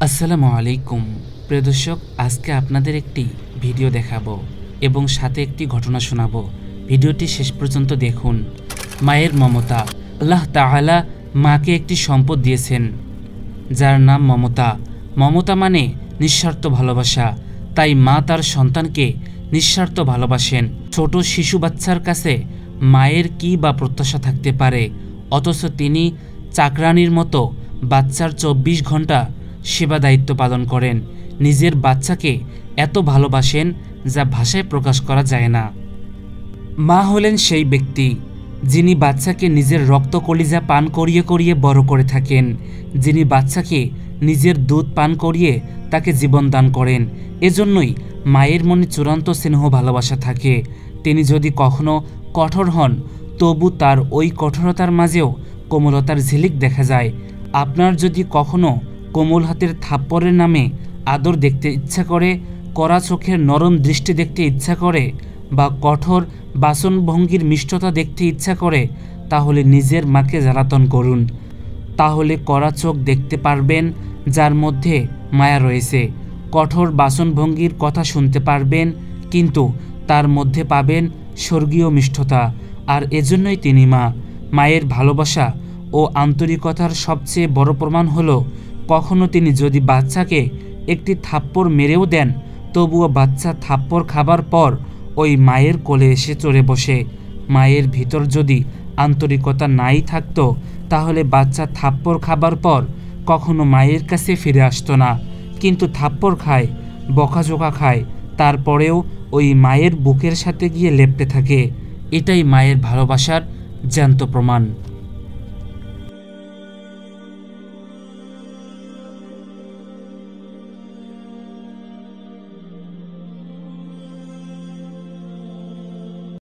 আসসালামু আলাইকুম প্রিয় দর্শক, আজকে আপনাদের একটি ভিডিও দেখাবো এবং সাথে একটি ঘটনা শোনাবো। ভিডিওটি শেষ পর্যন্ত দেখুন। মায়ের মমতা। আল্লাহ তাআলা মাকে একটি সম্পদ দিয়েছেন যার নাম মমতা। মমতা মানে নিঃস্বার্থ ভালোবাসা। তাই মা তার সন্তানকে নিঃস্বার্থ ভালোবাসেন। ছোট শিশু বাচ্চার কাছে মায়ের কি বা প্রত্যাশা থাকতে পারে, অথচ তিনি চাকরানির মতো বাচ্চার ২৪ ঘন্টা সেবা দায়িত্ব পালন করেন। নিজের বাচ্চাকে এত ভালোবাসেন যা ভাষায় প্রকাশ করা যায় না। মা হলেন সেই ব্যক্তি যিনি বাচ্চাকে নিজের রক্ত কলিজা পান করিয়ে করিয়ে বড় করে থাকেন, যিনি বাচ্চাকে নিজের দুধ পান করিয়ে তাকে জীবন দান করেন। এজন্যই মায়ের মনে চূড়ান্ত স্নেহ ভালোবাসা থাকে। তিনি যদি কখনো কঠোর হন, তবু তার ওই কঠোরতার মাঝেও কোমলতার ঝিলিক দেখা যায়। আপনার যদি কখনো কোমল হাতের থাপ্পড়ের নামে আদর দেখতে ইচ্ছা করে, কড়া চোখের নরম দৃষ্টি দেখতে ইচ্ছা করে, বা কঠোর বাসনভঙ্গির মিষ্টতা দেখতে ইচ্ছা করে, তাহলে নিজের মাকে জ্বালাতন করুন। তাহলে কড়া চোখ দেখতে পারবেন যার মধ্যে মায়া রয়েছে, কঠোর বাসনভঙ্গির কথা শুনতে পারবেন কিন্তু তার মধ্যে পাবেন স্বর্গীয় মিষ্টতা। আর এজন্যই তিনি মা। মায়ের ভালোবাসা ও আন্তরিকতার সবচেয়ে বড় প্রমাণ হলো, কখনো তিনি যদি বাচ্চাকে একটি থাপ্পড় মেরেও দেন, তবুও বাচ্চা থাপ্পড় খাবার পর ওই মায়ের কোলে এসে চড়ে বসে। মায়ের ভিতর যদি আন্তরিকতা নাই থাকতো, তাহলে বাচ্চা থাপ্পড় খাবার পর কখনো মায়ের কাছে ফিরে আসতো না। কিন্তু থাপ্পড় খায়, বকাঝোকা খায়, তারপরেও ওই মায়ের বুকের সাথে গিয়ে লেপ্টে থাকে। এটাই মায়ের ভালোবাসার জ্যান্ত প্রমাণ।